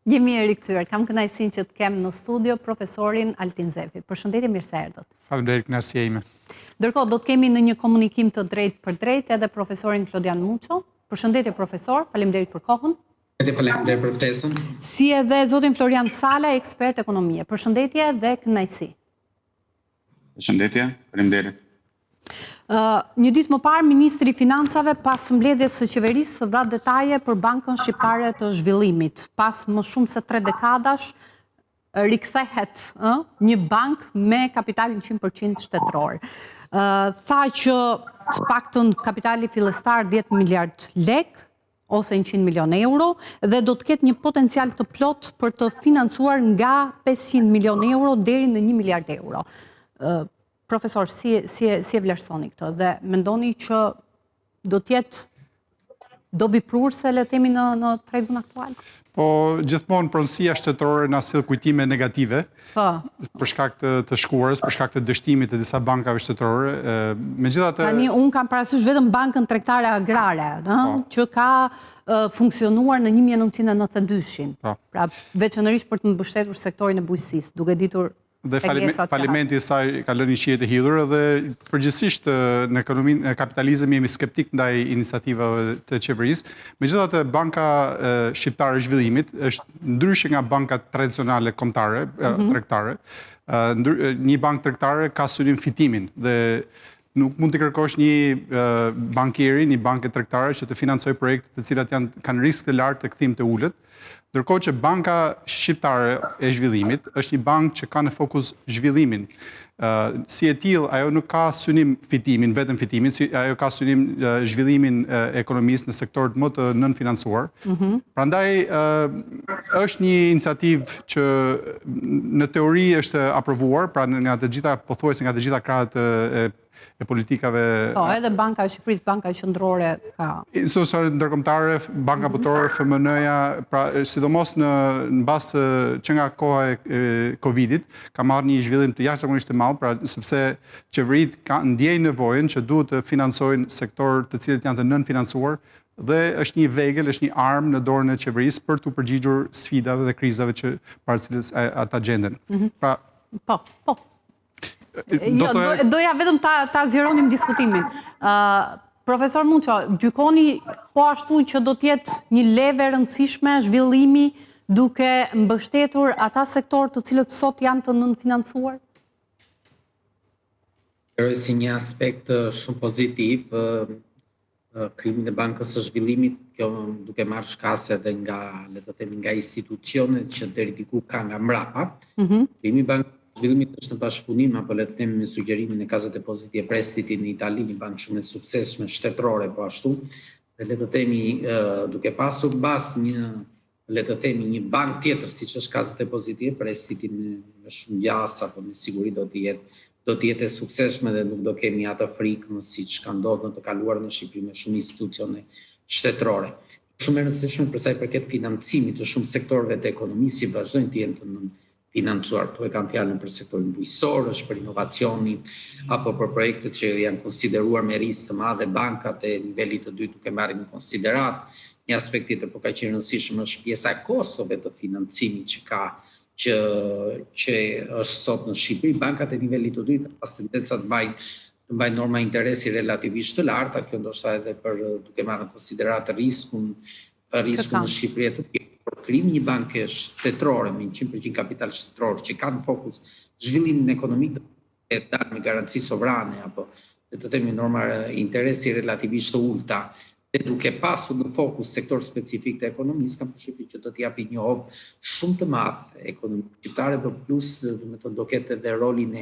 Jemi rikthyer. Kam kënaqësinë që të kem në studio profesorin Altin Zefi. Përshëndetje, mirë se erdhët. Faleminderit, kënaqësia ime. Ndërkohë do të kemi në një komunikim të drejtë për drejtë edhe profesorin Klodian Muço. Përshëndetje profesor, faleminderit për kohën. Faleminderit për ftesën. Si edhe zotin Florian Sala, ekspert ekonomie. Përshëndetje dhe kënaqësi. Përshëndetje, faleminderit. Një ditë më parë, Ministri i Financave pas mbledhjes së qeverisë dha detaje për Bankën Shqiptare të Zhvillimit. Pas më shumë se 3 dekadash, rikthehet një bank me kapitalin 100% shtetëror. Tha që të paktën kapitali fillestar 10 miliard lek, ose 100 milion euro, dhe do të ketë një potencial të plot për të financuar nga 500 milion euro deri në 1 miliard euro. Profesor, si e vlerësoni këtë dhe mendoni që do t'jetë dobi prurse le themi në tregun aktual? Po gjithmonë pronësia shtetërore na sill kujtime negative. Për shkak të shkuarës, për shkak të dështimit të disa bankave shtetërore. Megjithatë, tani un kam parasysh vetëm Bankën Tregtare Agrare, që ka funksionuar në 1992-shin. Pra veçanërisht për të mbështetur sektorin e bujqësisë, duke ditur dhe falimenti i saj ka lënë shihet e hidhur dhe përgjithsisht në ekonominë e kapitalizëm jemi skeptik ndaj iniciativave të qeverisë. Megjithatë, Banka Shqiptare e Zhvillimit është ndryshe nga bankat tradicionale kombëtare, tregtare. Një bankë tregtare ka synim fitimin dhe nuk mund të kërkosh një bankieri, një bankë tregtare që të financojë projekte të cilat kanë risk të lartë të kthim të ulët. Ndërkohë që Banka Shqiptare e Zhvillimit është një bankë që ka në fokus zhvillimin. Si e tillë, ajo nuk ka synim fitimin, vetëm fitimin, ajo ka synim zhvillimin e ekonomisë në sektorët më të nënfinancuar. Prandaj është një iniciativë që në teori është aprovuar, pra nga të gjitha pothuajse nga të gjitha krahët e politikave. Po, edhe Banka e Shqipërisë, Banka Qendrore ka. Institucionet ndërkombëtare, Banka Botërore, FMN-ja, pra sidomos në bazë që nga koha e Covidit ka marrë një zhvillim të jashtëzakonisht të madh, pra sepse qeveritë ndjejnë nevojën që duhet të financojnë sektor të cilët janë të nënfinancuar dhe është një vegël, është një armë në dorën e qeverisë për të përgjigjur sfidave dhe krizave që para cilës ata gjenden. Pra, po. Doja vetëm ta zgjeronim diskutimin. Profesor Muço, gjykoni po ashtu që do t'jetë një levë e rëndësishme zhvillimi duke mbështetur ata sektor të cilët sot janë të nënfinancuar? Si një aspekt shumë pozitiv, krimin e Bankës së Zhvillimit, kjo duke marrë shkase edhe nga, le të themi, nga institucionet që deri diku ka nga mbrapa. Krimi i Bankës Zhvillimit është në bashkëpunim apo le të themi me sugjerimin e Kasës Depoziti e Prestitit në Itali, një bankë shumë e suksesshme shtetërore po ashtu. Dhe le të themi duke pasur bazë një bankë tjetër siç është Kasa Depoziti e Prestitit me shumë gjas apo me siguri do të jetë e suksesshme dhe nuk do kemi atë frikën siç ka ndodhur në të kaluarën në Shqipëri me shumë institucione shtetërore. Shumë e rëndësishme për sa i përket financimit të shumë sektorëve të ekonomisë që vazhdojnë të jenë të financuar. Këtu e kam fjalën për sektorin bujqësor, është për inovacioni apo për projektet që janë konsideruar me risk të madh dhe bankat e nivelit të dytë duke marrë në konsiderat. Një aspekt tjetër po kaq i rëndësishëm është pjesa e kostove të financimit që është sot në Shqipëri. Bankat e nivelit të dytë pas tendenca të mbajnë norma interesi relativisht të larta, kjo ndoshta edhe për duke marrë në konsiderat riskun në Shqipëri të tjerë. Por krimi një banke shtetërore me 100% kapital shtetëror që ka në fokus zhvillimin ekonomik dhe dalë me garanci sovrane apo le të themi norma interesi relativisht të ulta dhe duke pasur në fokus sektor specifik të ekonomisë, kam përshtypjen që do të japi një hub shumë të madh ekonomikë shqiptare, për plus do ketë edhe rolin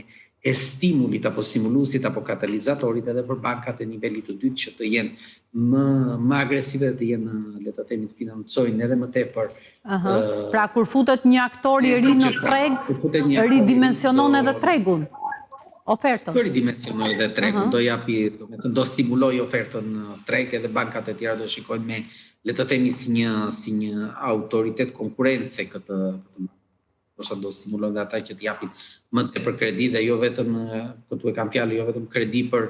e stimulit apo stimulusit apo katalizatorit edhe për bankat e nivelit të dytë që të jenë më agresive dhe të jenë, le të themi, të financojnë edhe më tepër. Pra kur futet një aktor i ri në treg, ridimensionon edhe tregun. Ofertën. Ridimensionoj edhe tregun, do stimuloj ofertën në treg edhe bankat e tjera do shikojnë me, le të themi, si një autoritet konkurrence këtë do stimulojnë dhe ata që t'japin më tepër kredi dhe jo vetëm, këtu e kam fjalë, jo vetëm kredi për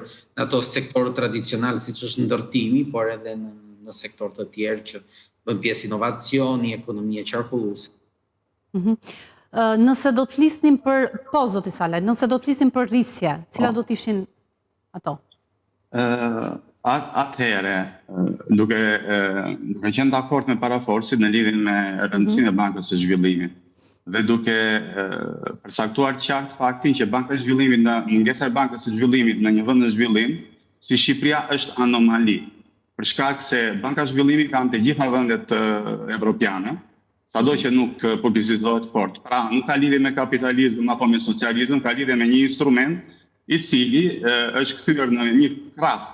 ato sektorë tradicionale siç është ndërtimi, por edhe në sektor të tjerë që bën pjesë inovacioni, ekonomia qarkulluese. Nëse do të flisnim për, po, zoti Salaj, nëse do të flisnim për rrisje, cilat do të ishin ato? Atëhere, duke qenë dakord me paraforcit në lidhjen me rëndësinë e Bankës së Zhvillimit dhe duke përcaktuar qartë faktin që Banka e Zhvillimit, mungesa e Bankës së Zhvillimit në një vend në zhvillim, si Shqipëria është anomali. Për shkak se Banka e Zhvillimit ka në të gjitha vendet evropiane, sado që nuk publicizohet fort. Pra, nuk ka lidhje me kapitalizëm apo me socializëm, ka lidhje me një instrument i cili është kthyer në një krah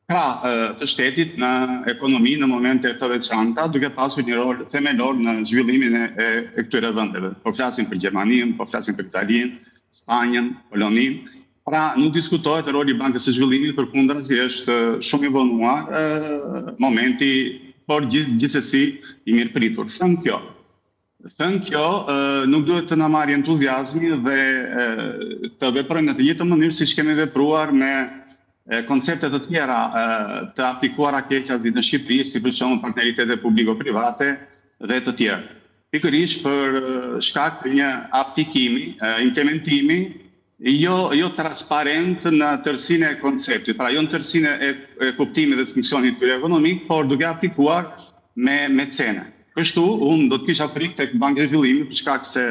të shtetit në ekonomi në momente të veçanta, duke pasur një rol themelor në zhvillimin e këtyre vendeve. Po flasim për Gjermaninë, po flasim për Italinë, Spanjën, Poloninë. Pra, nuk diskutohet roli i Bankës së Zhvillimit, përkundrazi është shumë i vonuar momenti, por gjithsesi i mirëpritur. Thënë kjo, nuk duhet të na marrë entuziazmi dhe të veprojmë në të njëjtën mënyrë siç kemi vepruar me koncepte të tjera të aplikuara keqazi në Shqipëri, si për shembull partneritete publiko-private dhe të tjerë. Pikërisht për shkak të një aplikimi, implementimi jo transparent në tërësinë e konceptit, pra jo në tërësinë e kuptimit dhe të funksionit të ekonomik, por duke aplikuar me cene. Kështu, unë do të kisha frikë tek Banka e Zhvillimit për shkak se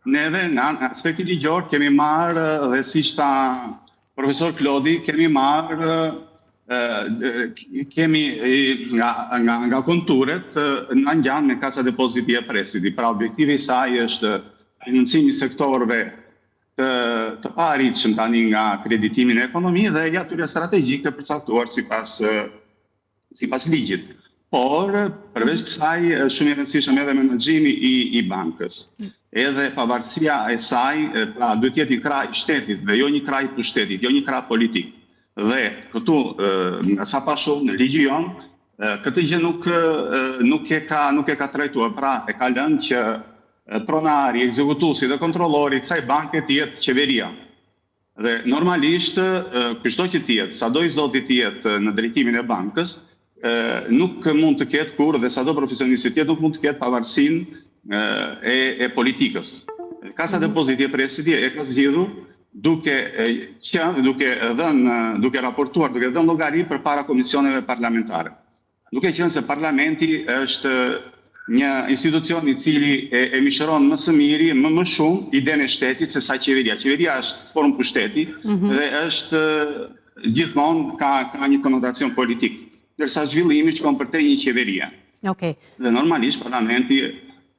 neve në aspektin ligjor kemi marrë dhe siç tha profesor Klodi, kemi marrë nga konturet në ngjan me Kasa Depoziti e Prestiti. Pra objektivi i saj është financimi i sektorëve të paarritshëm tani nga kreditimi në ekonomi dhe atyre strategjike të përcaktuar sipas ligjit. Por, përveç kësaj, shumë i rëndësishëm edhe menaxhimi i bankës. Edhe pavarësia e saj, pra duhet jetë një krah i shtetit dhe jo një krah i pushtetit, jo një krah politik. Dhe këtu, nga sa pa shoh në ligjin jon, këtë gjë nuk e ka trajtuar, pra e ka lënë që pronari, ekzekutuesi dhe kontrollori i kësaj banke të jetë qeveria. Dhe normalisht, çdo që të jetë, sado i zoti të jetë në drejtimin e bankës, nuk mund të ketë kur dhe sado profesionisti tjetë nuk mund të ketë pavarësinë e politikës. Kasa Depoziti e Prestiti e ka zgjidhur duke raportuar, duke dhënë llogari përpara komisioneve parlamentare. Duke qenë se parlamenti është një institucion i cili e mishëron më së miri, më shumë idenë e shtetit se sa qeveria. Qeveria është formë pushteti dhe është gjithmonë ka një konotacion politik. Ndërsa zhvillimi shkon përtej një qeverie. Dhe normalisht parlamenti,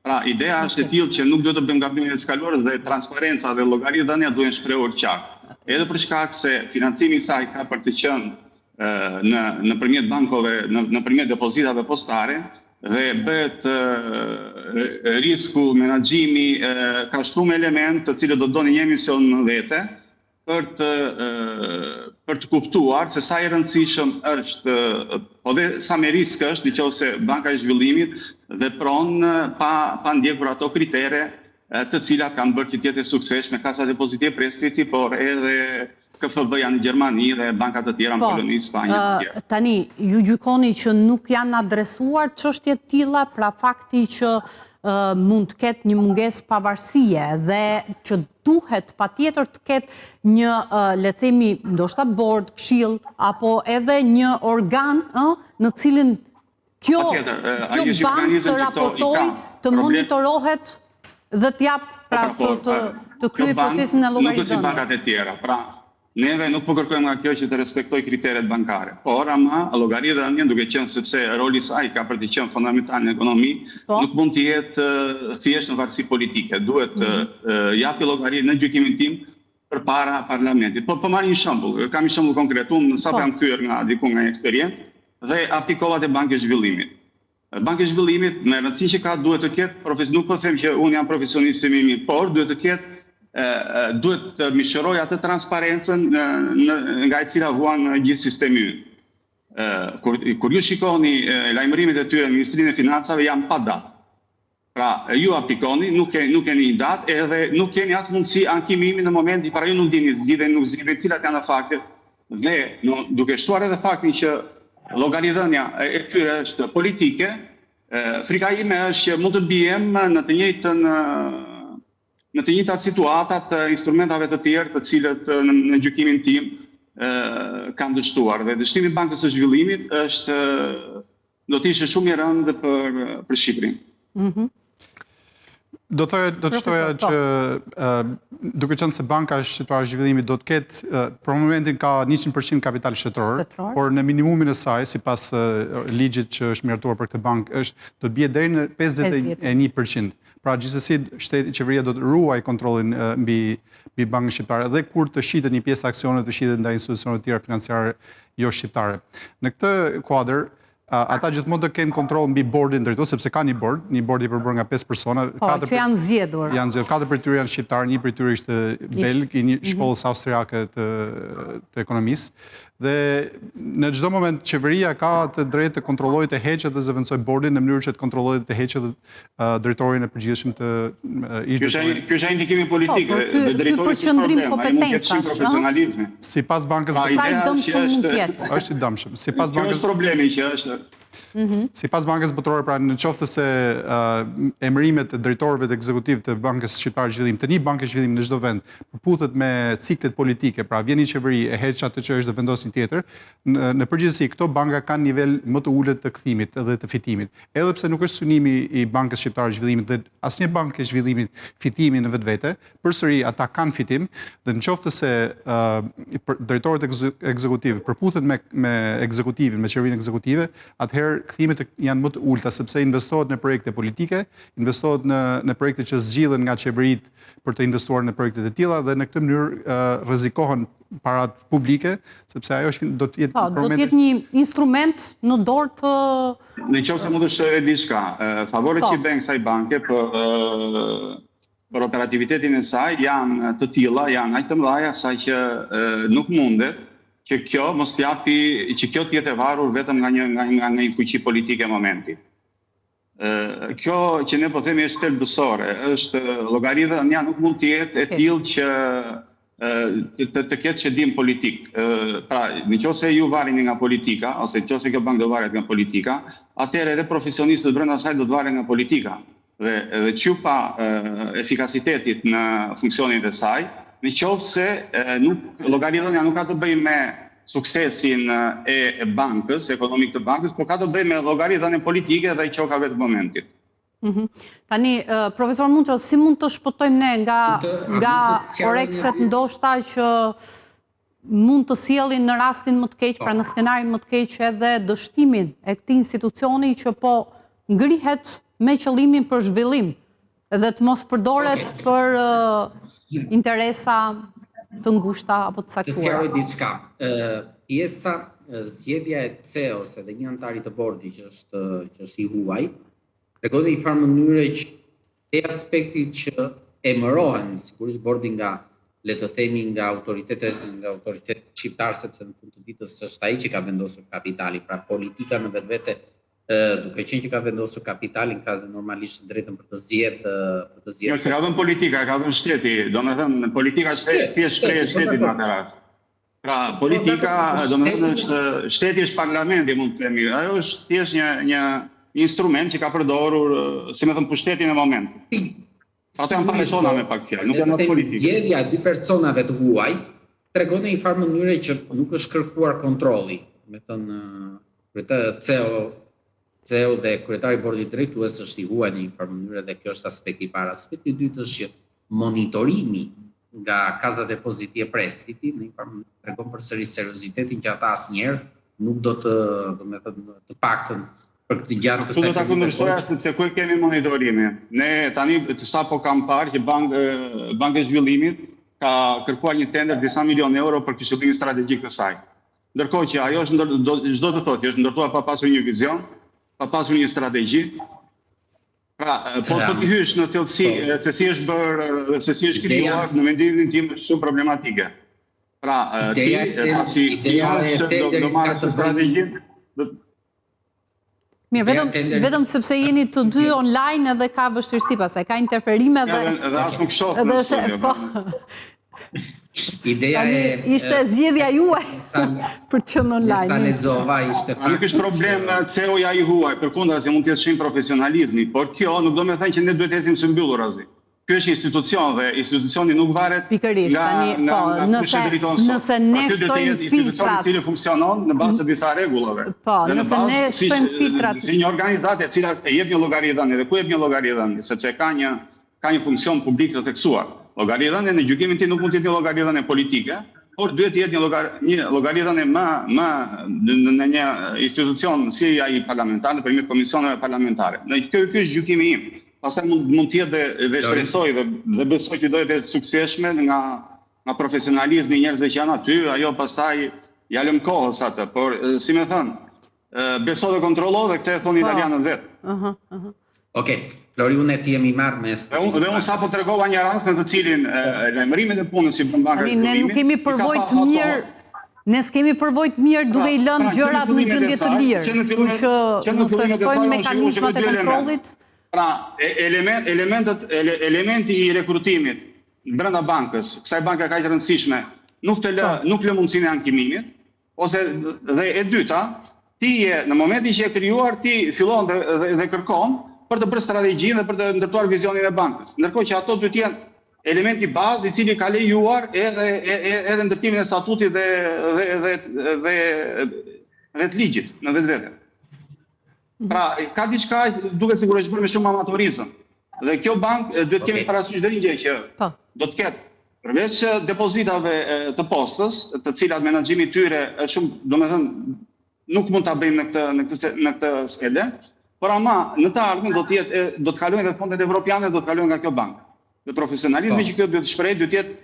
pra ideja është e tillë që nuk duhet të bëjmë gabime të kaluara dhe transparenca dhe llogaridhënia duhen shprehur qartë. Edhe për shkak se financimi i saj ka për të qenë nëpërmjet bankove, nëpërmjet depozitave postare dhe bëhet risku menaxhimi ka shumë element të cilët do të donin një emision në vete për të kuptuar se sa i rëndësishëm është, po dhe sa me risk është nëse Banka e Zhvillimit vepron pa ndjekur ato kritere të cilat kanë bërë që të jetë suksesshme Kasa Depoziti e Prestiti, por edhe KFV-ja në Gjermani dhe bankat të tjera në Poloni, Spanjë të tjera. Tani, ju gjykoni që nuk janë adresuar çështje të tilla, pra fakti që mund të ketë një mungesë pavarësie dhe që duhet patjetër të ketë një, le të themi, ndoshta bord, këshill apo edhe një organ në cilin kjo bankë të raportoj, të monitorohet dhe të jap pra të kryej procesin e llogaridhënies. Nuk është si bankat e tjera. Pra, neve nuk po kërkojmë nga kjo që të respektoj kriteret bankare. Por ama llogaridhënia, duke qenë sepse roli i saj ka për të qenë fundamental në ekonomi, nuk mund të jetë thjesht në varësi politike. Duhet japi llogari në gjykimin tim përpara parlamentit. Po marr një shembull, kam një shembull konkret. Unë sa jam kthyer nga eksperiencë dhe aplikova te Banka e Zhvillimit. Banka e Zhvillimit me rëndësinë që ka duhet të ketë, nuk po them që unë jam profesionist i mirë, por duhet të mishëroj atë transparencën nga e cila vuan gjithë sistemi ynë. Kur ju shikoni lajmërimet e tyre në Ministrinë e Financave janë pa datë. Pra, ju aplikoni, nuk keni një datë edhe nuk keni as mundësi ankimimi në momenti, para ju nuk dini zgjidhen cilat janë faktet dhe duke shtuar edhe faktin që llogaridhënia e tyre është politike, Frika ime është që mund të bijem në të njëjtat situatat të instrumentave të tjerë të cilët në gjykimin tim kanë dështuar. Dhe dështimi i Bankës së Zhvillimit do të ishte shumë i rëndë për Shqipërinë. Do të shtoja që duke qenë se Banka Shqiptare e Zhvillimit do të ketë për momentin ka 100% kapital shtetror, por në minimumin e saj, sipas ligjit që është miratuar për këtë bankë, do të bie deri në 51%. Pra gjithsesi qeveria do të ruaj kontrollin mbi Bankën Shqiptare dhe kur të shitet një pjesë aksionet të shitet ndaj institucioneve të tjera financiare jo shqiptare. Në këtë kuadër ata gjithmonë të kenë kontroll mbi bordin drejtues, sepse ka një bord i përbërë nga 5 persona. Që janë zgjedhur. 4 prej tyre janë shqiptarë, një prej tyre ishte belg, i një shkollës austriake të ekonomisë. Dhe në çdo moment qeveria ka të drejtë të kontrollojë të heqet dhe zëvendësoj bordin në mënyrë që të kontrollojë të heqet drejtorin e përgjithshëm të Ky është indikimi politik dhe drejtori është profesionalizmi. Sipas bankës sa i dëmshëm mund të jetë. Është i dëmshëm. Sipas bankës është problemi që është sipas Bankës Botërore, pra në qoftë se emërimet e drejtorëve të ekzekutiv të Bankës Shqiptare të Zhvillimit, të një banke zhvillimi në çdo vend, përputhet me ciklet politike, pra vjen një qeveri e heq atë që është dhe vendos një tjetër, në përgjithësi këto banka kanë nivel më të ulët të kthimit dhe të fitimit. Edhe pse nuk është synimi i Bankës Shqiptare të Zhvillimit dhe asnjë bankë e zhvillimit fitimi në vetvete, përsëri ata kanë fitim dhe në qoftë se drejtorët ekzekutiv përputhen me ekzekutivin, me qeverinë ekzekutive, atëherë kthimet janë më të ulta sepse investohet në projekte politike, investohet në projekte që zgjidhen nga qeveritë për të investuar në projekte të tilla dhe në këtë mënyrë rrezikohen parat publike, sepse ajo do të jetë do të jetë një instrument në dorë të Nëse mund të shtojë diçka, favoret që bën kësaj banke për operativitetin e saj janë të tilla, janë aq të mëdha sa që nuk mundet që kjo mos japi, që kjo të jetë e varur vetëm nga një fuqi politike e momentit. Kjo që ne po themi është thelbësore, është llogaritënia nuk mund të jetë e tillë që të ketë qëllim politik. Pra, nëse ju varrini nga politika, ose nëse kjo bankë do varet nga politika, atëherë edhe profesionistët brenda saj do të varen nga politika. Dhe çupa efikasitetit në funksionin e saj, në qoftë se llogaritënia nuk ka të bëjë me suksesin e bankës, ekonomik të bankës, por ka të bëjë me llogaritën e politike dhe i qokave të momentit. Tani, profesor Munço, si mund të shpëtojmë ne nga orekset ndoshta që mund të sjellin në rastin më të keq, pra në skenarin më të keq edhe dështimin e këtij institucioni që po ngrihet me qëllimin për zhvillim dhe të mos përdoret për interesa të ngushta apo të caktuara. Të sqaroj diçka. Pjesa zgjedhja e CEO-s dhe një antari të bordit që është i huaj, tregon në një farë mënyre që e aspekti që emërohen sigurisht bordi nga, le të themi, nga autoritetet shqiptar, sepse në fund të ditës është ai që ka vendosur kapitali, pra politika në vetvete duke qenë që ka vendosur kapitalin, ka dhe normalisht drejtën për të zgjedhë. Jo, se ka dhënë politika, ka dhënë shteti, domethënë politika thjesht shprehje shtetit në atë rast. Pra, politika, domethënë është shteti është parlamenti, mund të themi. Ajo është thjesht një instrument që ka përdorur, si më thënë, pushtetin e momentit. Ata janë persona me pak fjalë, nuk janë politikë. Zgjedhja e dy personave të huaj tregon në një farë mënyre që nuk është kërkuar kontrolli. Me thënë, CEO dhe kryetari i bordit drejtues është i huaj në një farë mënyre dhe kjo është aspekti i parë. Aspekti i dytë është që monitorimi nga Casa Depositi e Prestiti në një farë mënyrë tregon përsëri seriozitetin që ata asnjëherë nuk do të, domethënë, të paktën për këtë gjatë të do ta kundërshtoja sepse ku kemi monitorimin. Ne tani sapo kam parë që Banka e Zhvillimit ka kërkuar një tender disa milion euro për këshillimin strategjik të saj. Ndërkohë që ajo është çdo të thotë, është ndërtuar pa pasur një vizion, pa pasur një strategji. Pra, po të hysh në thellësi se si është bërë, se si është krijuar, në mendimin tim është shumë problematike. Pra, pasi do marrë strategjinë. Mirë, vetëm sepse jeni të dy online edhe ka vështirësi pastaj, ka interferime dhe as nuk shoh. Ideja e... Ishte zgjedhja juaj për të qenë online. Sa lexova ishte... Nuk është problem CEO-ja i huaj, përkundër se mund të jetë shumë profesionalizmi, por kjo nuk do me thënë që ne duhet të ecim së mbyllur azi. Ky është institucion dhe institucioni nuk varet pikërisht tani po nëse ne shtojmë filtrat i cili funksionon në bazë të disa rregullave. Po, nëse ne shtojmë filtrat si një organizatë e cila e jep një llogaridhënie dhe ku jep një llogaridhënie, sepse ka një funksion publik të theksuar. Llogaridhënia në gjykimin tim nuk mund të jetë një llogaridhënie politike, por duhet të jetë një llogaridhënie në një institucion si ai parlamentar nëpërmjet komisioneve parlamentare. Në ky është gjykimi im. Pastaj mund të jetë dhe shpresoj dhe besoj që do të jetë suksesshme nga profesionalizmi i njerëzve që janë aty, ajo pastaj ja lëm kohës atë, por si më thën, beso dhe kontrollo dhe këtë e thon italianët vetë. Okej, Flori, unë ti jemi marrë mes... Dhe unë sapo tregova një rast në të cilin lajmërimet e punës si bën banka e ne nuk kemi përvojë të mirë. Ne s'kemi përvojë të mirë duke i lënë gjërat në gjendje të lirë. Kështu që nëse shtojmë mekanizmat e kontrollit. Pra, elementi i rekrutimit brenda bankës, kësaj banke kaq të rëndësishme, nuk lë mundësinë e ankimimit, ose dhe e dyta, ti në momentin që e krijuar, ti fillon dhe kërkon për të bërë strategjinë dhe për të ndërtuar vizionin e bankës. Ndërkohë që ato duhet të jenë elementi bazë i cili ka lejuar edhe ndërtimin e statutit dhe të ligjit në vetvete. Pra, ka diçka duket sigurisht bërë me shumë amatorizëm. Dhe kjo bankë duhet kemi parasysh dhe një gjë që do të ketë përveç depozitave të postës, të cilat menaxhimi i tyre është shumë, domethënë, nuk mund ta bëjmë në këtë skele, por ama në të ardhmen do të kalojnë dhe fondet evropiane, do të kalojnë nga kjo bankë. Dhe profesionalizmi që kjo duhet të shprehë duhet të jetë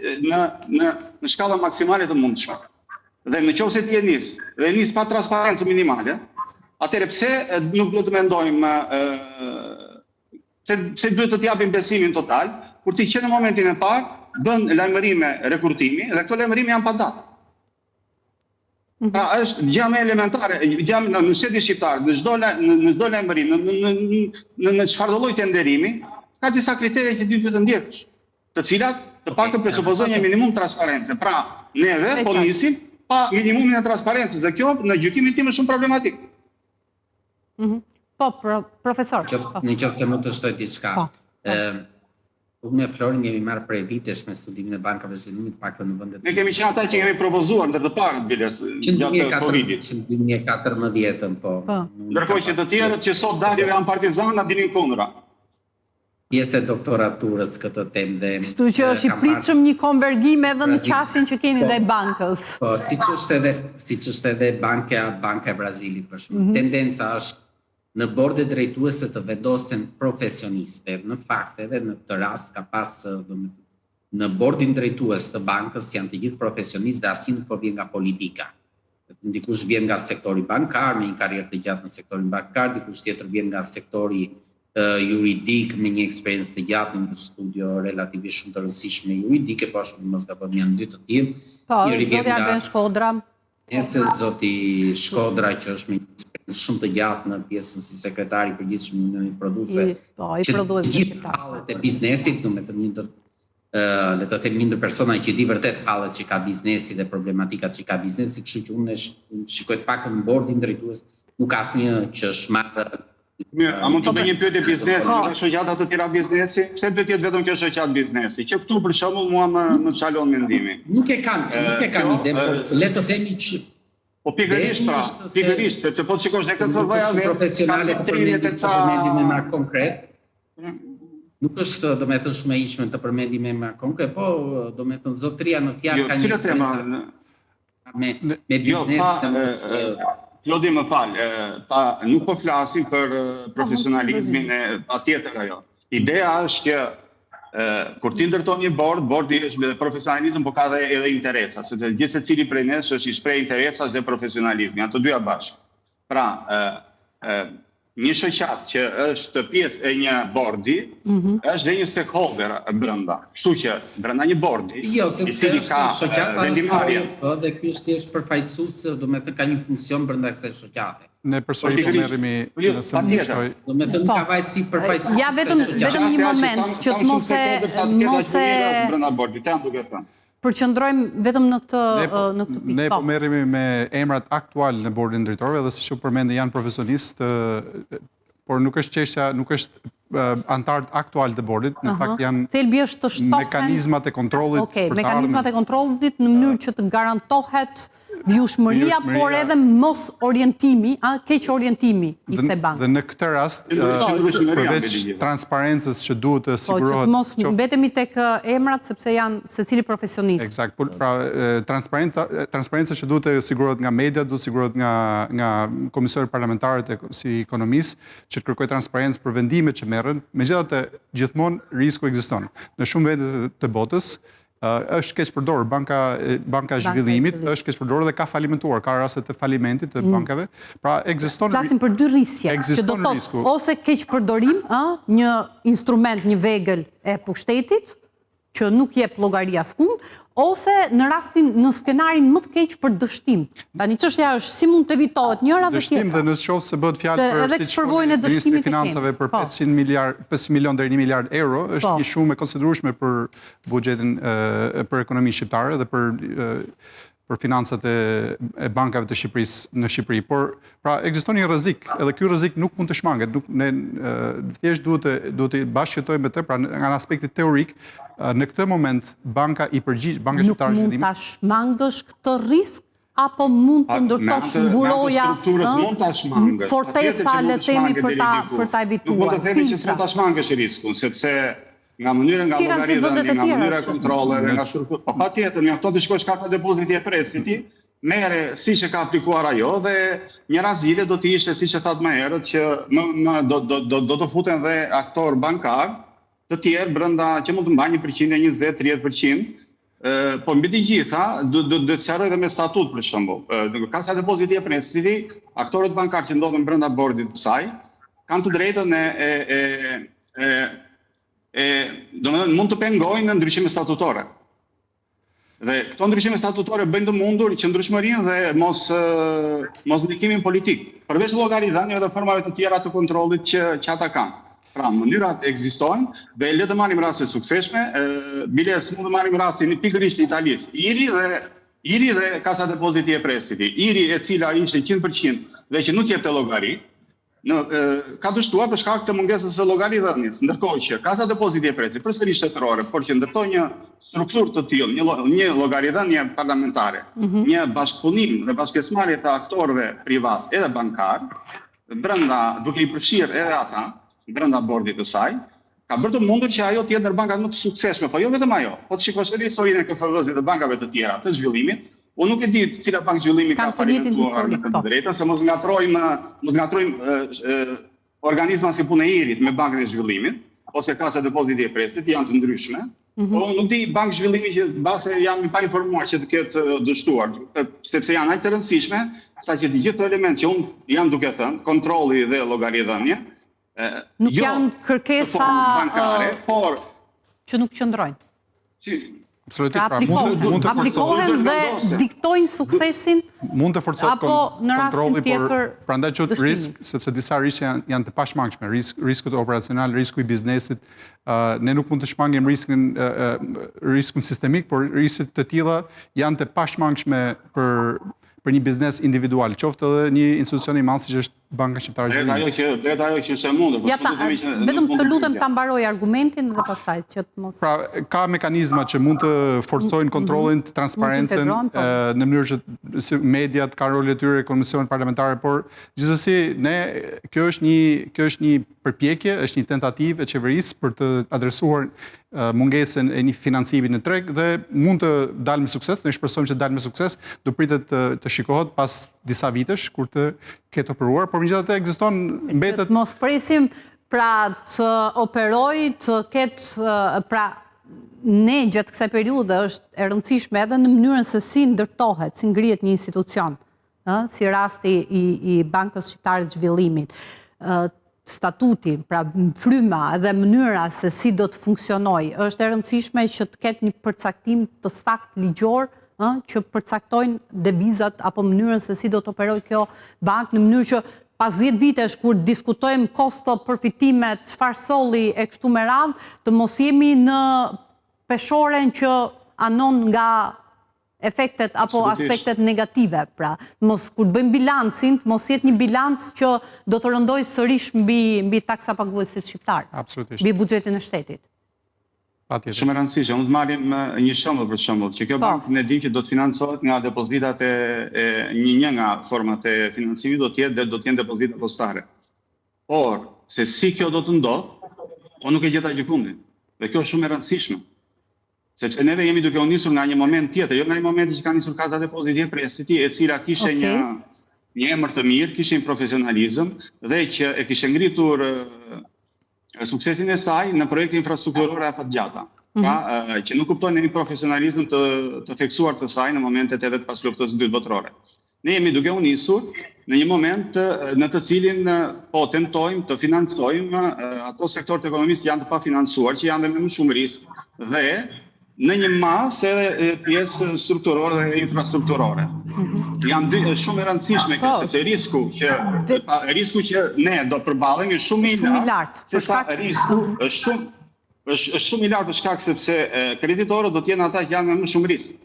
në shkalla maksimale të mundshme. Dhe nëse ti e nis pa transparencë minimale, atëherë pse nuk do të mendojmë se duhet të japim besimin total, kur ti që në momentin e parë bën lajmërime rekrutimi dhe këto lajmërime janë pa datë. Pra është gjë më elementare, në shtetin shqiptar, në çdo lajmërim, në çfarëdo lloj tenderimi, ka disa kritere që ti duhet të ndjekësh, të cilat të paktën presupozojnë një minimum transparencë. Pra, neve po nisim pa minimumin e transparencës dhe kjo në gjykimin tim është shumë problematik. Po, profesor. Në qoftë se mund të shtoj diçka. Unë me Florin jemi marrë prej vitesh me studimin e bankave zhvillimit paktën në vendet. Ne kemi qenë ata që kemi propozuar ndër të parët biles gjatë Covidit. Në 2014-ën, po. Ndërkohë që të tjerët që sot dalin dhe janë partizana dilin kundra. Pjesë e doktoraturës këtë temë dhe... Kështu që është i pritshëm një konvergim edhe në qasjen që keni ndaj bankës. Po, siç është edhe banka e Brazilit për shembull. Tendenca është në borde drejtuese të vendosen profesionistë. Në fakt edhe në këtë rast ka pas në bordin drejtues të bankës janë të gjithë profesionistë dhe asnjë nuk po vjen nga politika. Dikush vjen nga sektori bankar me një karrierë të gjatë në sektorin bankar, dikush tjetër vjen nga sektori juridik me një eksperiencë të gjatë në një studio relativisht shumë të rëndësishme juridike, po ashtu mos gabon janë dy të tillë. Po, zoti Arben Shkodra. Nëse zoti Shkodra që është me një eksperiencë shumë të gjatë në pjesën si sekretari i përgjithshëm në një prodhuese. Po, i prodhuesve shqiptar. Hallet e biznesit, domethënë le të them një ndër persona që di vërtet hallet që ka biznesi dhe problematikat që ka biznesi, kështu që unë shikoj të paktën në bordin drejtues, nuk ka asnjë që është marrë. Mirë, a mund të bëj një pyetje biznesi, nga shoqata të tjera biznesi? Pse duhet të jetë vetëm kjo shoqatë biznesi? Që këtu për shembull mua më çalon mendimi. Nuk e kanë ide, por le të themi që po pikërisht, sepse po të shikosh ne këtë përvoja vetë profesionale të përmendim të përmendim me marrë konkret. Nuk është domethënë shumë e ishme të përmendim me marrë konkret, po domethënë zotëria në fjalë ka një eksperiencë me biznes. Lodi më falë, nuk po flasim për profesionalizmin e patjetër ajo. Ideja është që kur ti ndërton një bordi është me profesionalizëm, po ka edhe interesa, sepse gjithë secili prej nesh është i shpreh interesash dhe profesionalizmi, ato dyja bashkë. Pra, një shoqat që është pjesë e një bordi, është dhe një stakeholder brenda. Kështu që brenda një bordi, i cili ka vendimarrje, dhe ky është thjesht përfaqësues, domethënë ka një funksion brenda kësaj shoqate. Ne përsëri po merremi nëse më shtoj. Domethënë ka vaj si përfaqësues. Ja vetëm një moment që të mos e brenda bordit, jam duke thënë. përqendrojmë vetëm në këtë pikë. Ne po merremi me emrat aktual në bordin drejtorëve dhe siç u përmendë janë profesionistë, por nuk është çështja, nuk është antarët aktual të bordit, në fakt janë thelbi është të shtohen mekanizmat e kontrollit. Okej, mekanizmat e kontrollit në mënyrë që të garantohet vjushmëria, por edhe mos orientimi, keq orientimi i kësaj banke. Dhe në këtë rast, përveç transparencës që duhet të sigurohet. Që mos mbetemi tek emrat sepse janë secili profesionist. Eksakt. Pra transparenca që duhet të sigurohet nga media, duhet të sigurohet nga komisionerët parlamentarët si ekonomistë, që të kërkojë transparencë për vendimet që merren. Megjithatë, gjithmonë risku ekziston. Në shumë vende të botës është keq përdorur banka e zhvillimit, është keq përdorur dhe ka falimentuar, ka raste të falimentit të bankave. Pra ekziston. Flasim për dy rrisje, që do të thotë ose keq përdorim, një instrument, një vegël e pushtetit që nuk jep llogari askund, ose në skenarin më të keq për dështim. Tani çështja është si mund të evitohet njëra dhe tjetra. Dështim dhe nëse qoftë se bëhet fjalë për Ministri i Financave për 500 milion deri 1 miliard euro, është një shumë e konsiderueshme për buxhetin për ekonominë shqiptare dhe për financat e bankave të Shqipërisë në Shqipëri. Por, pra, ekziston një rrezik, edhe ky rrezik nuk mund të shmanget. Ne thjesht duhet të bashkëjetojmë me të, pra nga aspekti teorik, në këtë moment banka i përgjigj, Banka Shqiptare e Zhvillimit. Nuk mund ta shmangësh këtë risk apo mund të ndërtosh mburoja, fortesa le të themi për ta evituar. Nuk mund të themi që s'mund ta shmangësh riskun, sepse nga mënyra nga llogaritja, nga mënyra kontrolleve, nga struktura. Po patjetër, mjafton të shkosh kasa depoziti e prestiti, merre siç e ka aplikuar ajo dhe njëra zile do të ishte siç e thatë më herët që do të futen dhe aktor bankar të tjerë brenda që mund të mbajnë 1%, 20, 30%. Po mbi të gjitha, do të sqaroj edhe me statut për shembull. Kasa depoziti e prestiti, aktorët bankarë që ndodhen brenda bordit të saj, kanë të drejtën domethënë mund të pengojnë në ndryshime statutore. Dhe këto ndryshime statutore bëjnë të mundur qëndrueshmërinë dhe mos ndikimin politik, përveç llogaridhënieve dhe formave të tjera të kontrollit që ata kanë. Pra, mënyrat ekzistojnë dhe le të marrim raste të suksesshme, biles mund të marrim rastin pikërisht në Italisë. IRI dhe Kasa Depoziti e Prestiti. IRI e cila ishte 100% dhe që nuk jepte llogari, ka dështuar për shkak të mungesës së llogaridhënies, ndërkohë që Kasa Depoziti e Prestiti përsëri shtetërore, por që ndërtoi një strukturë të tillë, një llogaridhënie parlamentare, një bashkëpunim dhe bashkësmarrje të aktorëve privat edhe bankar, duke i përfshirë edhe ata brenda bordit të saj, ka bërë të mundur që ajo të jetë ndër bankat më të suksesshme, po jo vetëm ajo. Po të shikosh edhe historinë e KFV-s dhe bankave të tjera të zhvillimit, unë nuk e di cila bankë zhvillimi ka falimentuar në këtë drejtë, se mos ngatrojmë organizma si punë e IRI-t me bankën e zhvillimit, ose Kasa Depoziti e Prestiti, janë të ndryshme. Po nuk di bankë zhvillimi që base jam pa informuar që të ketë dështuar, sepse janë aq të rëndësishme, saqë të gjithë elementet që unë jam duke thënë, kontrolli dhe llogaridhënia, nuk janë kërkesa bankare, por që nuk qëndrojnë. Absolutisht, aplikohen dhe diktojnë suksesin mund të forcohet kontrolli, por prandaj quhet risk, sepse disa riske janë të pashmangshme, risku operacional, risku i biznesit. Ne nuk mund të shmangim riskun sistemik, por risket të tilla janë të pashmangshme për një biznes individual, qoftë edhe një institucion i madh siç është Banka Shqiptare e Zhvillimit. Drejt ajo që është e mundur. Vetëm të lutem ta mbaroj argumentin dhe pastaj që të mos. Pra, ka mekanizma që mund të forcojnë kontrollin, transparencën në mënyrë që mediat kanë rolin e tyre, komisionet parlamentare, por gjithsesi kjo është një përpjekje, është një tentativë e qeverisë për të adresuar mungesën e një financimi në treg dhe mund të dalë me sukses, ne shpresojmë që të dalë me sukses, do pritet të shikohet pas disa vitesh kur të ketë operuar, por megjithatë ekziston mbetet. Mos presim pra të operoj, të ketë pra ne gjatë kësaj periudhe është e rëndësishme edhe në mënyrën se si ndërtohet, si ngrihet një institucion, si rasti i Bankës Shqiptare të Zhvillimit. Statuti, pra fryma dhe mënyra se si do të funksionojë, është e rëndësishme që të ketë një përcaktim të saktë ligjor që përcaktojnë devizat apo mënyrën se si do të operojë kjo bankë në mënyrë që pas 10 vitesh kur diskutojmë kosto përfitimet, çfarë solli e kështu me radhë, të mos jemi në peshoren që anon nga efektet apo aspektet negative. Pra, kur të bëjmë bilancin, mos jetë një bilanc që do të rëndoj sërish mbi taksa paguesit shqiptar. Absolutisht. Mbi buxhetin e shtetit. Shumë e rëndësishme. Unë të marrim një shembull për shembull, që kjo bankë ne dim që do të financohet nga depozitat një nga format e financimit do të jenë depozita postare. Por, se si kjo do të ndodhë, unë nuk e gjeta gjykundin. Dhe kjo është shumë e rëndësishme. Sepse neve jemi duke u nisur nga një moment tjetër, jo nga një moment që ka nisur Kasa Depoziti e Prestiti, e cila kishte një emër të mirë, kishte një profesionalizëm dhe që e kishte ngritur suksesin e saj në projekte infrastrukturore afatgjata. Pra, që nuk kuptojnë një profesionalizëm të theksuar të saj në momentet edhe të pas luftës së dytë botërore. Ne jemi duke u nisur në një moment në të cilin po tentojmë të financojmë ato sektorët e ekonomisë që janë të pafinancuar, që janë dhe me më shumë risk dhe në një masë edhe pjesë strukturore dhe infrastrukturore. Janë shumë e rëndësishme sepse risku që ne do përballemi është shumë i lartë. Sesa risku është shumë i lartë për shkak sepse kreditorët do të jenë ata që janë me më shumë risk.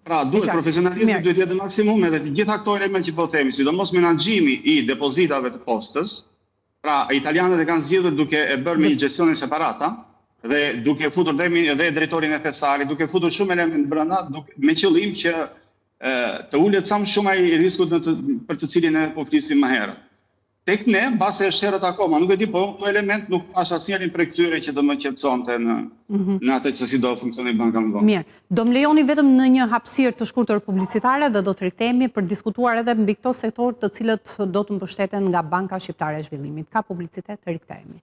Pra, duhet profesionalizmi duhet jetë maksimum edhe gjitha këto elemente që po themi, sidomos menaxhimi i depozitave të postës. Pra, italianët e kanë zgjedhur duke e bërë me një gestione separata dhe duke futur dhe drejtorin e thesarit, duke futur shumë element brenda me qëllim që të ulet sa më shumë ai riskut për të cilin ne po flisim më herët. Tek ne, mbase është herët akoma, nuk e di, po këto element nuk pash asnjërin prej këtyre që do më qetësonte në atë që si do funksionojë banka më vonë. Mirë, do më lejoni vetëm në një hapësirë të shkurtër publicitare dhe do të rikthehemi për diskutuar edhe mbi këto sektor të cilët do të mbështeten nga Banka Shqiptare e Zhvillimit. Ka publicitet, rikthehemi.